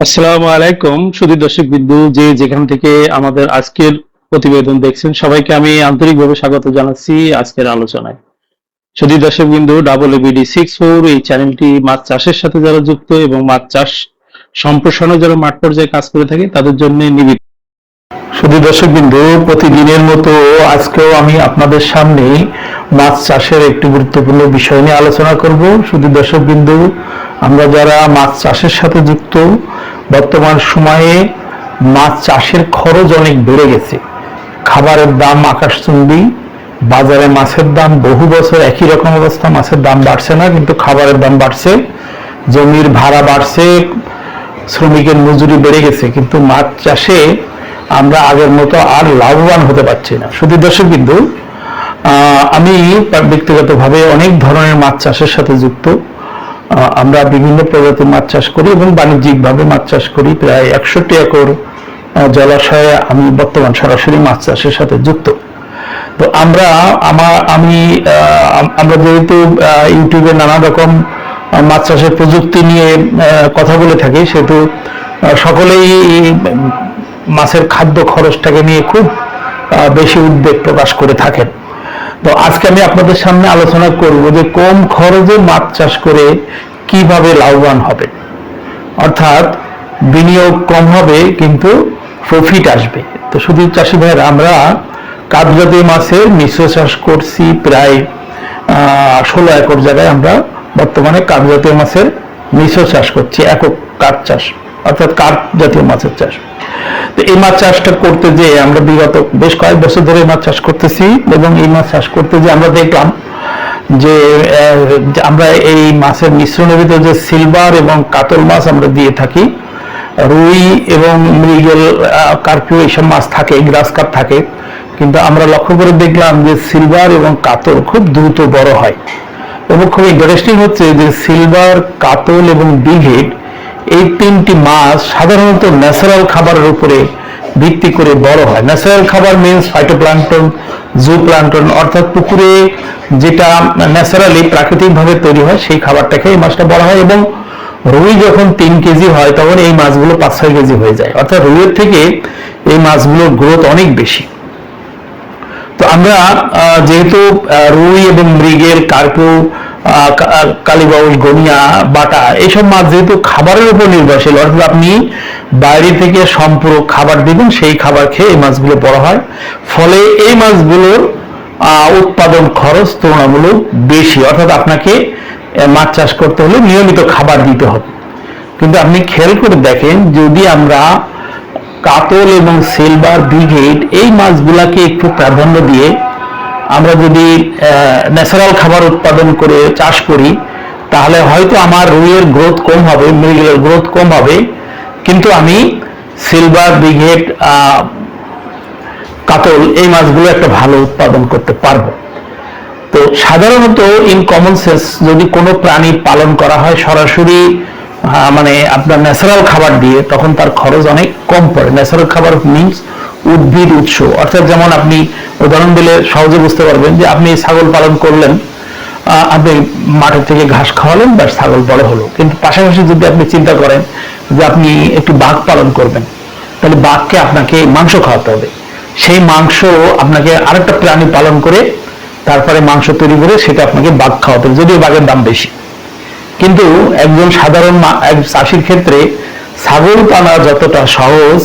আসসালামু আলাইকুম সুধী দর্শক বিন্দু যে যেখান থেকে আমাদের আজকের প্রতিবেদন দেখছেন সবাইকে আমি আন্তরিকভাবে স্বাগত জানাচ্ছি আজকের আলোচনায়। সুধী দর্শক বিন্দু WBD64 এই চ্যানেলটি মাছ চাষের সাথে যারা যুক্ত এবং মাছ চাষ সম্প্রসারণে যারা মাঠ পর্যায়ে কাজ করে থাকে তাদের জন্য নিবেদিত। সুধী দর্শক বিন্দু প্রতিদিনের মতো আজকেও আমি আপনাদের সামনে মাছ চাষের একটি গুরুত্বপূর্ণ বিষয় নিয়ে আলোচনা করব। সুধী দর্শক বিন্দু, আমরা যারা মাছ চাষের সাথে যুক্ত, বর্তমান সময়ে মাছ চাষের খরচ অনেক বেড়ে গেছে। খাবারের দাম আকাশচুম্বী, বাজারে মাছের দাম বহু বছর একই রকম অবস্থা, মাছের দাম বাড়ছে না কিন্তু খাবারের দাম বাড়ছে, জমির ভাড়া বাড়ছে, শ্রমিকের মজুরি বেড়ে গেছে, কিন্তু মাছ চাষে আমরা আগের মতো আর লাভবান হতে পারছি না। শুধু দর্শক বিন্দু, আমি ব্যক্তিগতভাবে অনেক ধরনের মাছ চাষের সাথে যুক্ত। আমরা বিভিন্ন প্রজাতির মাছ চাষ করি এবং বাণিজ্যিকভাবে মাছ চাষ করি। প্রায় 61 একর জলাশয়ে আমি বর্তমান সরাসরি মাছ চাষের সাথে যুক্ত। তো আমরা যেহেতু ইউটিউবে নানা রকম মাছ চাষের প্রযুক্তি নিয়ে কথা বলে থাকি, সেহেতু সকলেই মাছের খাদ্য খরচটাকে নিয়ে খুব বেশি উদ্বেগ প্রকাশ করে থাকেন। তো আজকে আমি আপনাদের সামনে আলোচনা করব যে কম খরচে মাছ চাষ করে কিভাবে লাভবান হবে, অর্থাৎ বিনিয়োগ কম হবে কিন্তু প্রফিট আসবে। তো শুধু চাষি ভাইয়েরা, আমরা কাপ জাতীয় মাছের মিশ্র চাষ করছি প্রায় 16 একর জায়গায়। আমরা বর্তমানে কাপ জাতীয় মাছের মিশ্র চাষ করছি, একক কাপ চাষ, অর্থাৎ কাপ জাতীয় মাছের চাষ। তো এই মাছ চাষটা করতে যে আমরা বিগত বেশ কয়েক বছর ধরে মাছ চাষ করতেছি, এবং এই মাছ চাষ করতে যে আমরা দেখলাম যে আমরা এই মাছের মিশ্রণের ভিতরে যে সিলভার এবং কাতল মাছ আমরা দিয়ে থাকি, রুই এবং মৃগেল, কার্পিও এইসব মাছ থাকে, গ্রাস কাপ থাকে, কিন্তু আমরা লক্ষ্য করে দেখলাম যে সিলভার এবং কাতল খুব দ্রুত বড় হয়। এবং খুব ইন্টারেস্টিং হচ্ছে যে সিলভার, কাতল এবং বিঘেট এই তিনটি মাছ সাধারণত ন্যাচারাল খাবারের উপরে ভিত্তি করে বড় হয়। ন্যাচারাল খাবার মিনস ফাইটোপ্লাঙ্কটন, জুপ্লাঙ্কটন, অর্থাৎ পুকুরে যেটা ন্যাচারালি প্রাকৃতিকভাবে তৈরি হয় সেই খাবারটাকে এই মাছটা বড় হয়। এবং রুই যখন 3 কেজি হয় তখন এই মাছগুলো 5-6 কেজি হয়ে যায়, অর্থাৎ রুইয়ের থেকে এই মাছগুলোর গ্রোথ অনেক বেশি। তো আমরা যেহেতু রুই এবং মৃগেল, কার্পু, কালীবাউস, গনিয়া, বাটা এইসব মাছ যেহেতু খাবারের উপর নির্ভরশীল, অর্থাৎ আপনি বাইরে থেকে সম্পূরক খাবার দিবেন, সেই খাবার খেয়ে এই মাছগুলো বড় হয়। ফলে এই মাছগুলোর উৎপাদন খরচ তুলনামূলক বেশি, অর্থাৎ আপনাকে মাছ চাষ করতে হলে নিয়মিত খাবার দিতে হবে। কিন্তু আপনি খেয়াল করে দেখেন, যদি আমরা কাতল এবং সিলভার, বিঘেট এই মাছগুলাকে একটু প্রাধান্য দিয়ে আমরা যদি ন্যাচারাল খাবার উৎপাদন করে চাষ করি, তাহলে হয়তো আমার রুইয়ের গ্রোথ কম হবে, মৃগেলের গ্রোথ কম হবে, কিন্তু আমি সিলভার, বিঘেট, কাতল এই মাছগুলো একটা ভালো উৎপাদন করতে পারবো। তো সাধারণত ইন কমন সেন্স যদি কোনো প্রাণী পালন করা হয় সরাসরি মানে আপনার ন্যাচারাল খাবার দিয়ে, তখন তার খরচ অনেক কম পড়ে। ন্যাচারাল খাবার মিনস উদ্ভিদ উৎস, অর্থাৎ যেমন আপনি উদাহরণ দিলে সহজে বুঝতে পারবেন যে আপনি ছাগল পালন করলেন, আপনি মাঠের থেকে ঘাস খাওয়ালেন, বা ছাগল বড় হলো। কিন্তু পাশাপাশি যদি আপনি চিন্তা করেন যে আপনি একটি বাঘ পালন করবেন, তাহলে বাঘকে আপনাকে মাংস খাওয়াতে হবে, সেই মাংস আপনাকে আরেকটা প্রাণী পালন করে তারপরে মাংস তৈরি করে সেটা আপনাকে বাঘ খাওয়াতে হবে, যদিও বাঘের দাম বেশি। কিন্তু একজন সাধারণ চাষির ক্ষেত্রে ছাগল পালা যতটা সহজ,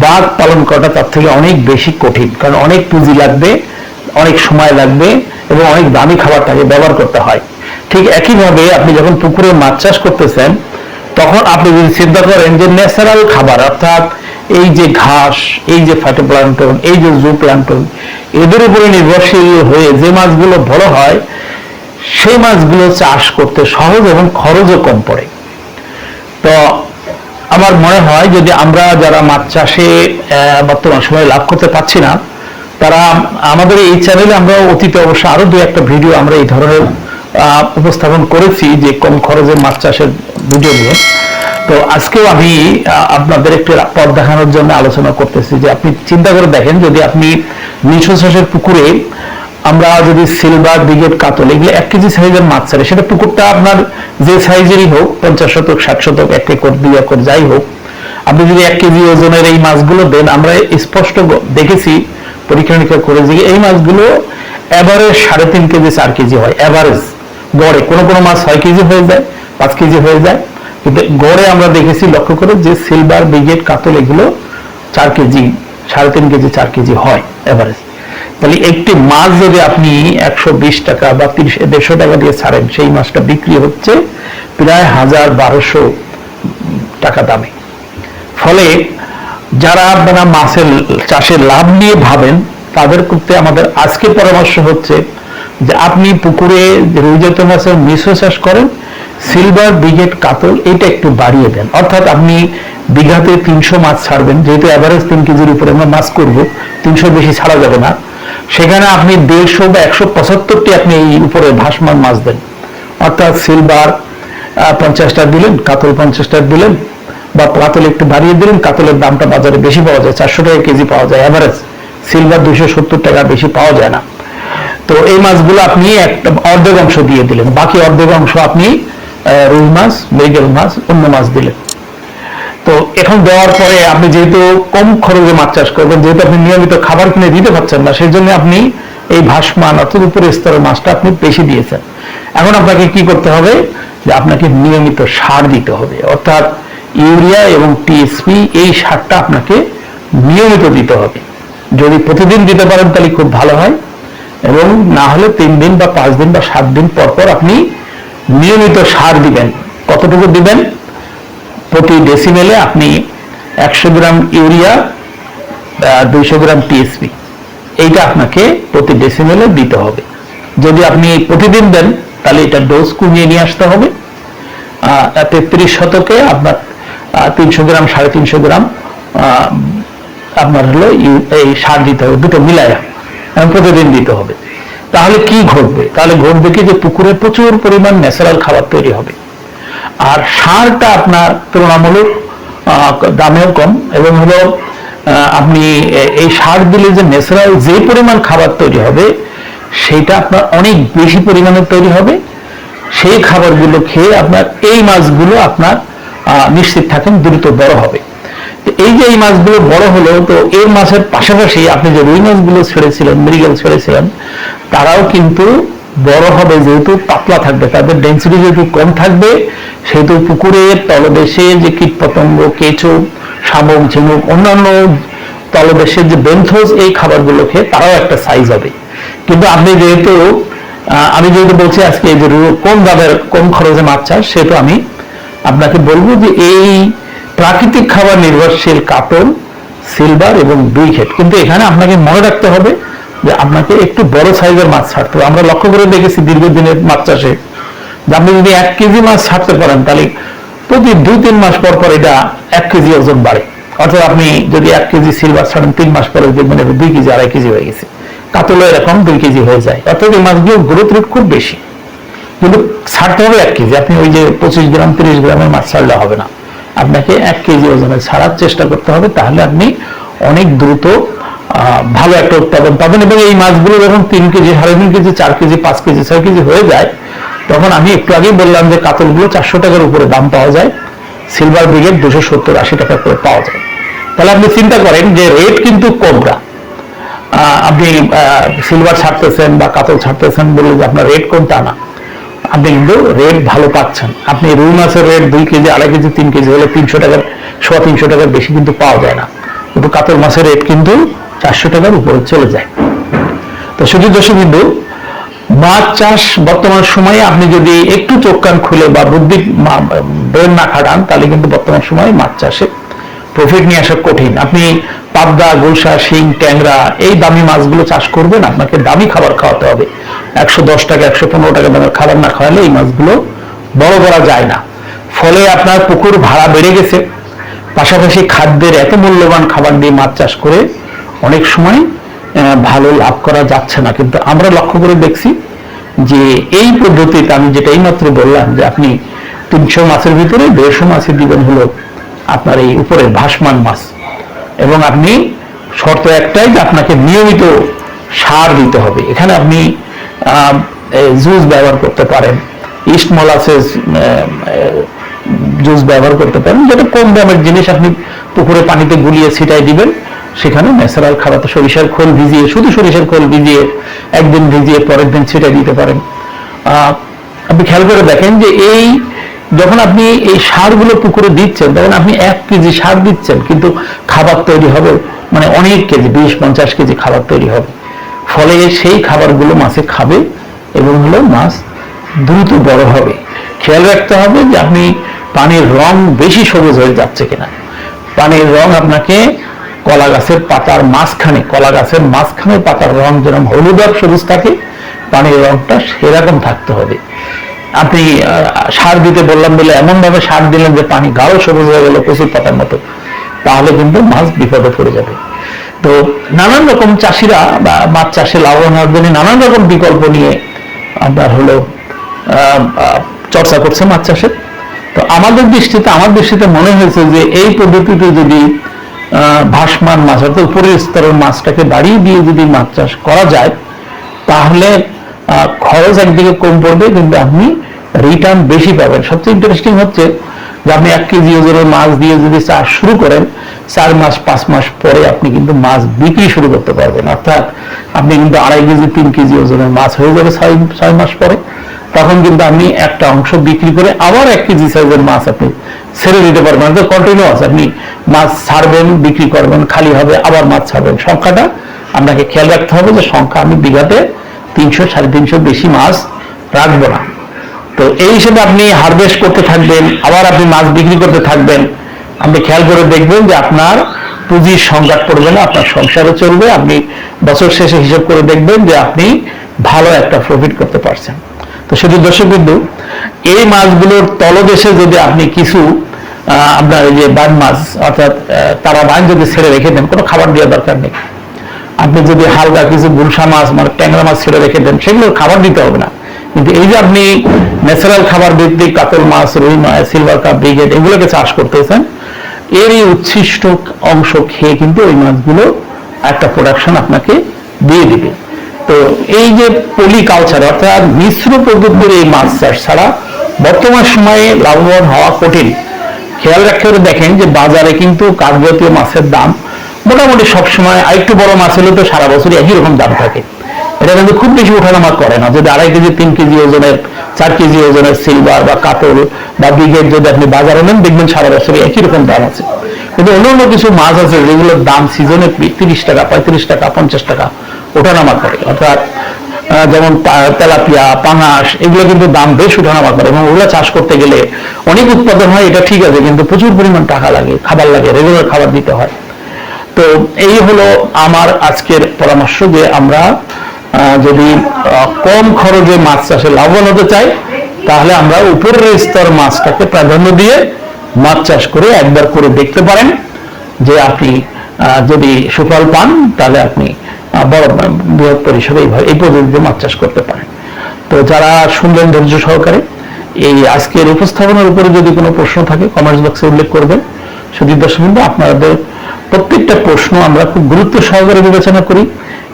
বাঘ পালন করাটা তার থেকে অনেক বেশি কঠিন, কারণ অনেক পুঁজি লাগবে, অনেক সময় লাগবে এবং অনেক দামি খাবার তাকে ব্যবহার করতে হয়। ঠিক একইভাবে আপনি যখন পুকুরে মাছ চাষ করতেছেন, তখন আপনি যদি চিন্তা করেন যে ন্যাচারাল খাবার, অর্থাৎ এই যে ঘাস, এই যে ফাইটোপ্লাঙ্কটন, এই যে জুপ্লাঙ্কটন, এদের উপরে নির্ভরশীল হয়ে যে মাছগুলো বড় হয়, সেই মাছগুলো চাষ করতে সহজ এবং খরচও কম পড়ে। তো আমার মনে হয় যদি আমরা যারা মাছ চাষে বর্তমান সময়ে লাভ করতে পারছি না, তারা আমাদের এই চ্যানেলে, আমরা অতীতে অবশ্য আরো 2-1টা ভিডিও আমরা এই ধরনের উপস্থাপন করেছি যে কম খরচে মাছ চাষের ভিডিও নিয়ে। তো আজকেও আমি আপনাদের একটি পথ দেখানোর জন্য আলোচনা করতেছি যে আপনি চিন্তা করে দেখেন, যদি আপনি মিশ্র চাষের পুকুরে আমরা যদি সিলভার, বিঘেট, কাতল এগুলো 1 কেজি সাইজের মাছ ছাড়ে, সেটা পুকুরটা আপনার যে সাইজেরই হোক, 50 শতক, 60 শতক, 1 একর, 2 একর যাই হোক, আপনি যদি 1 কেজি ওজনের এই মাছগুলো দেন, আমরা স্পষ্ট দেখেছি পরীক্ষা নিরীক্ষা করে যে এই মাছগুলো এভারেজ 3.5 কেজি 4 কেজি হয়, এভারেজ গড়ে। কোনো কোনো মাছ 6 কেজি হয়ে যায়, 5 কেজি হয়ে যায়, কিন্তু গড়ে আমরা দেখেছি লক্ষ্য করে যে সিলভার, ব্রিগেড, কাতল এগুলো 4 কেজি 3.5 কেজি 4 কেজি হয় এভারেজ। তাহলে একটি মাছ যদি আপনি 120 টাকা বা 150 টাকা দিয়ে ছাড়েন, সেই মাছটা বিক্রি হচ্ছে প্রায় 1000-1200 টাকা দামে। ফলে যারা আপনারা মাছের চাষের লাভ নিয়ে ভাবেন, তাদের করতে আমাদের আজকে পরামর্শ হচ্ছে যে আপনি পুকুরে রুই জাতীয় মাছের মিশ্র চাষ করেন, সিলভার, ব্রিগেড, কাতল এটা একটু বাড়িয়ে দেন। অর্থাৎ আপনি বিঘাতে 300 মাছ ছাড়বেন, যেহেতু এভারেজ 3 কেজির উপরে আমরা মাছ করবো, 300 বেশি ছাড়া যাবে না। সেখানে আপনি 150 বা 175টি আপনি এই উপরে ভাসমান মাছ দেন। অর্থাৎ সিলভার 50টা দিলেন, কাতল 50টা দিলেন, বা কাতল একটু বাড়িয়ে দিলেন। কাতলের দামটা বাজারে বেশি পাওয়া যায়, 400 টাকা কেজি পাওয়া যায় এভারেজ, সিলভার 270 টাকা বেশি পাওয়া যায় না। তো এই মাছগুলো আপনি একটা অর্ধেক অংশ দিয়ে দিলেন, বাকি অর্ধেক অংশ আপনি রুই মাছ, মৃগেল মাছ, অন্য মাছ দিলেন। তো এখন দেওয়ার পরে আপনি যেহেতু কম খরচে মাছ চাষ করবেন, যেহেতু আপনি নিয়মিত খাবার কিনে দিতে পারছেন না, সেই জন্য আপনি এই ভাসমান অর্থাৎ উপরের স্তরের মাছটা আপনি বেশি দিয়েছেন। এখন আপনাকে কি করতে হবে, যে আপনাকে নিয়মিত সার দিতে হবে, অর্থাৎ ইউরিয়া এবং টিএসপি এই সারটা আপনাকে নিয়মিত দিতে হবে। যদি প্রতিদিন দিতে পারেন তাহলে খুব ভালো হয়, এবং না হলে 3 দিন বা 5 দিন বা 7 দিন পর পর আপনি নিয়মিত সার দিবেন। কতটুকু দিবেন? প্রতি ডেসিমেলে আপনি 100 গ্রাম ইউরিয়া, 200 গ্রাম টিএসপি, এইটা আপনাকে প্রতি ডেসিমেলে দিতে হবে। যদি আপনি প্রতিদিন দেন তাহলে এটা ডোজ কমিয়ে নিয়ে আসতে হবে। 33 শতকে আপনার 300 গ্রাম 350 গ্রাম আপনার হলো এই সার দিতে হবে, দুটো মিলায়া প্রতিদিন দিতে হবে। তাহলে কি ঘটবে? তাহলে ঘটবে কি, যে পুকুরে প্রচুর পরিমাণ ন্যাচারাল খাবার তৈরি হবে, আর সারটা আপনার তুলনামূলক দামেও কম, এবং হলো আপনি এই সার দিলে যে ন্যাচারাল যে পরিমাণ খাবার তৈরি হবে সেটা আপনার অনেক বেশি পরিমাণে তৈরি হবে। সেই খাবারগুলো খেয়ে আপনার এই মাছগুলো আপনার নিশ্চিত থাকেন দ্রুত বড় হবে। এই যে এই মাছগুলো বড় হলো, তো এই মাছের পাশাপাশি আপনি যে রুই মাছগুলো ছেড়েছিলেন, মৃগেল ছেড়েছিলেন, তারাও কিন্তু বড় হবে, যেহেতু পাতলা থাকবে, তাদের ডেন্সিটি যেহেতু কম থাকবে, সেহেতু পুকুরের তলদেশে যে কীটপতঙ্গ, কেঁচো, শামুক, ঝিনুক, অন্যান্য তলদেশের যে বেন্থোস, এই খাবারগুলো খেয়ে তারাও একটা সাইজ হবে। কিন্তু আপনি যেহেতু আমি যেহেতু বলছি আজকে এই যে কম দামের কম খরচে মাছ চাষ, সেহেতু আমি আপনাকে বলবো যে এই প্রাকৃতিক খাবার নির্ভরশীল কাতল, সিলভার এবং ব্রিগেড, কিন্তু এখানে আপনাকে মনে রাখতে হবে যে আপনাকে একটু বড় সাইজের মাছ ছাড়তে হবে। আমরা লক্ষ্য করে দেখেছি দীর্ঘদিনের মাছ চাষে, যে আপনি যদি 1 কেজি মাছ ছাড়তে পারেন তাহলে প্রতি 2-3 মাস পর পর এটা 1 কেজি ওজন বাড়ে। অর্থাৎ আপনি যদি 1 কেজি সিলভার ছাড়েন, 3 মাস পরে দেখবেন 2 কেজি 2.5 কেজি হয়ে গেছে। কাতলও এরকম 2 কেজি হয়ে যায়। অর্থাৎ এই মাছগুলোর গ্রোথ রেট খুব বেশি, কিন্তু ছাড়তে হবে 1 কেজি। আপনি ওই যে 25 গ্রাম 30 গ্রামের মাছ ছাড়লে হবে না, আপনাকে 1 কেজি ওজনের ছাড়ার চেষ্টা করতে হবে। তাহলে আপনি অনেক দ্রুত ভালো একটা উৎপাদন পাবেন। এবং এই মাছগুলো যখন 3 KG 3.5 KG 4 KG 5 KG 6 KG হয়ে যায়, তখন আমি একটু আগেই বললাম যে কাতলগুলো 400 টাকার উপরে দাম পাওয়া যায়, সিলভার ব্রিগেড 270-80 টাকা করে পাওয়া যায়। তাহলে আপনি চিন্তা করেন যে রেট কিন্তু কম না। আপনি সিলভার ছাড়তেছেন বা কাতল ছাড়তেছেন বলে যে আপনার রেট কম, তা না, আপনি কিন্তু রেট ভালো পাচ্ছেন। আপনি রুই মাছের রেট 2 কেজি 2.5 কেজি 3 কেজি হলে 300 টাকার 300 টাকার বেশি কিন্তু পাওয়া যায় না, কিন্তু কাতল মাছের রেট কিন্তু 400 টাকার উপরে চলে যায়। তো শুধু দর্শক বিন্দু, মাছ চাষ বর্তমান সময়ে আপনি যদি একটু চোখ কান খুলে বা বুদ্ধি ব্রেন না খাটান, তাহলে কিন্তু বর্তমান সময়ে মাছ চাষে প্রফিট নিয়ে আসা কঠিন। আপনি পাবদা, গুলশা, শিং, ট্যাংরা এই দামি মাছগুলো চাষ করবেন, আপনাকে দামি খাবার খাওয়াতে হবে। 110 টাকা 115 টাকা দামের খাবার না খাওয়ালে এই মাছগুলো বড় করা যায় না। ফলে আপনার পুকুর ভাড়া বেড়ে গেছে, পাশাপাশি খাদ্যের এত মূল্যবান খাবার দিয়ে মাছ চাষ করে অনেক সময় ভালো লাভ করা যাচ্ছে না। কিন্তু আমরা লক্ষ্য করে দেখছি যে এই পদ্ধতিতে আমি যেটা এইমাত্র বললাম, যে আপনি 300 মাছের ভিতরে 150 মাছের দিবেন হলো আপনার এই উপরের ভাসমান মাছ, এবং আপনি শর্ত একটাই যে আপনাকে নিয়মিত সার দিতে হবে। এখানে আপনি জুস ব্যবহার করতে পারেন, ইস্ট মোলাসেস জুস ব্যবহার করতে পারেন, যেটা কম দামের জিনিস আপনি পুকুরে পানিতে গুলিয়ে ছিটাই দিবেন, সেখানে ন্যাচারাল খাবার, সরিষার খোল ভিজিয়ে, শুধু সরিষার খোল ভিজিয়ে একদিন ভিজিয়ে পরের দিন ছিটাই দিতে পারেন। আপনি খেয়াল করে দেখেন যে এই যখন আপনি এই সারগুলো পুকুরে দিচ্ছেন তখন আপনি 1 কেজি সার দিচ্ছেন, কিন্তু খাবার তৈরি হবে মানে অনেক কেজি, 20-50 কেজি খাবার তৈরি হবে। ফলে সেই খাবারগুলো মাছে খাবে এবং মাছ দ্রুত বড় হবে। খেয়াল রাখতে হবে যে আপনি পানির রং বেশি সবুজ হয়ে যাচ্ছে কিনা। পানির রং আপনাকে কলা গাছের পাতার মাঝখানে, কলা গাছের মাঝখানে পাতার রং যেরকম হলুদাভ সবুজ থাকে, পানির রংটা সেরকম থাকতে হবে। আপনি সার দিতে বললাম বলে এমন ভাবে সার দিলেন যে পানি গাঢ় সবুজ হয়ে গেল কচুর পাতার মতো, তাহলে কিন্তু মাছ বিপদে পড়ে যাবে। তো নানান রকম চাষিরা বা মাছ চাষে লাভবান হওয়ার জন্য নানান রকম বিকল্প নিয়ে আপনার চর্চা করছে মাছ চাষের। তো আমার দৃষ্টিতে মনে হয়েছে যে এই পদ্ধতিতে যদি ভাসমান মাছ অর্থাৎ উপরের স্তরের মাছটাকে বাড়িয়ে দিয়ে যদি মাছ চাষ করা যায়, তাহলে খরচ একদিকে কম পড়বে, কিন্তু আপনি রিটার্ন বেশি পাবেন। সবচেয়ে ইন্টারেস্টিং হচ্ছে যে আপনি 1 কেজি ওজনের মাছ দিয়ে যদি চাষ শুরু করেন, 4 মাস 5 মাস পরে আপনি কিন্তু মাছ বিক্রি শুরু করতে পারবেন। অর্থাৎ আপনি কিন্তু 2.5 কেজি 3 কেজি ওজনের মাছ হয়ে যাবে 6 মাস পরে। তখন কিন্তু আপনি একটা অংশ বিক্রি করে আবার 1 কেজি সাইজের মাছ আপনি ছেড়ে দিতে পারবেন। কন্টিনিউয়াস আপনি মাছ ছাড়বেন, বিক্রি করবেন, খালি হবে, আবার মাছ ছাড়বেন। সংখ্যাটা আপনাকে খেয়াল রাখতে হবে যে সংখ্যা আমি বিঘাতে 300-350 বেশি মাছ রাখবো না। তো এই হিসেবে আপনি হারভেস্ট করতে থাকবেন, আবার আপনি মাছ বিক্রি করতে থাকবেন। আপনি খেয়াল করে দেখবেন যে আপনার পুঁজির সংকট পড়বে না, আপনার সংসারও চলবে। আপনি বছর শেষে হিসাব করে দেখবেন যে আপনি ভালো একটা প্রফিট করতে পারছেন। তো শুধু দর্শকবিন্দু, এই মাছগুলোর তলদেশে যদি আপনি কিছু আপনার এই যে বান মাছ অর্থাৎ তারা বান যদি ছেড়ে রেখে দেন, কোনো খাবার দেওয়ার দরকার নেই। আপনি যদি হালকা কিছু গুলশা মাছ মানে ট্যাংরা মাছ ছেড়ে রেখে দেন, সেগুলোর খাবার দিতে হবে না। কিন্তু এই যে আপনি ন্যাচারাল খাবার ভিত্তিক কাতল মাছ, রুই মাছ, সিলভার কাপ, ব্রিগেড এগুলোকে চাষ করতেছেন, এর এই উচ্ছিষ্ট অংশ খেয়ে কিন্তু ওই মাছগুলো একটা প্রোডাকশন আপনাকে দিয়ে দিবে। তো এই যে পলিকালচার অর্থাৎ মিশ্র পদ্ধতির এই মাছ চাষ ছাড়া বর্তমান সময়ে লাভবান হওয়া কঠিন। খেয়াল রাখতে হলে দেখেন যে বাজারে কিন্তু কাঠ জাতীয় মাছের দাম মোটামুটি সবসময়, আরেকটু বড় মাছ হলে তো সারা বছরই একই রকম দাম থাকে। এটা কিন্তু খুব বেশি ওঠানামা করে না। যদি 2.5 কেজি 3 কেজি ওজনের, 4 কেজি ওজনের সিলভার বা কাতল বা ব্রিগেড যদি আপনি বাজারে নেন, দেখবেন সারা বছরই একই রকম দাম আছে। কিন্তু অন্য কিছু মাছ আছে যেগুলোর দাম সিজনে 30 টাকা, 35 টাকা, 50 টাকা ওঠানামা করে। অর্থাৎ যেমন তেলাপিয়া, পাঙাশ, এগুলো কিন্তু দাম বেশ ওঠানামা করে এবং ওগুলো চাষ করতে গেলে অনেক উৎপাদন হয়, এটা ঠিক আছে, কিন্তু প্রচুর পরিমাণ টাকা লাগে, খাবার লাগে, রেগুলার খাবার দিতে হয়। তো এই হলো আমার আজকের পরামর্শ যে আমরা যদি কম খরচে মাছ চাষে লাভবান হতে চাই, তাহলে আমরা উপরের স্তর মাছটাকে প্রাধান্য দিয়ে মাছ চাষ করে একবার করে দেখতে পারেন। যে আপনি যদি সুফল পান, তাহলে আপনি বড় বৃহৎ পরিসরে এই পদ্ধতিতে মাছ চাষ করতে পারেন। তো যারা শুনলেন ধৈর্য সহকারে, এই আজকের উপস্থাপনার উপরে যদি কোনো প্রশ্ন থাকে কমেন্টস বক্সে উল্লেখ করবেন। সুধী দর্শকবৃন্দ, আপনাদের প্রত্যেকটা প্রশ্ন আমরা খুব গুরুত্ব সহকারে বিবেচনা করি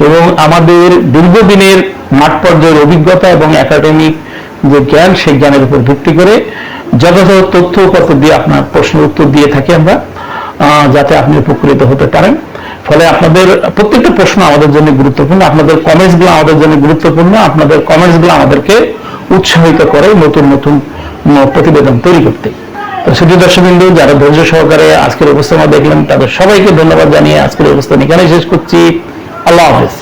এবং আমাদের দীর্ঘদিনের মাঠ পর্যায়ের অভিজ্ঞতা এবং একাডেমিক যে জ্ঞান, সেই জ্ঞানের উপর ভিত্তি করে যথাযথ তথ্য উপাত্ত দিয়ে আপনার প্রশ্নের উত্তর দিয়ে থাকি আমরা, যাতে আপনি উপকৃত হতে পারেন। ফলে আপনাদের প্রত্যেকটা প্রশ্ন আমাদের জন্য গুরুত্বপূর্ণ, আপনাদের কমেন্টসগুলো আমাদের জন্য গুরুত্বপূর্ণ। আপনাদের কমেন্টসগুলো আমাদেরকে উৎসাহিত করে নতুন নতুন প্রতিবেদন তৈরি করতে। তো শুধু দর্শকবৃন্দ, যারা ধৈর্য সহকারে আজকের উপস্থাপনা দেখলেন, তাদের সবাইকে ধন্যবাদ জানিয়ে আজকের উপস্থাপনা এখানেই শেষ করছি। আল্লাহ হাফেজ।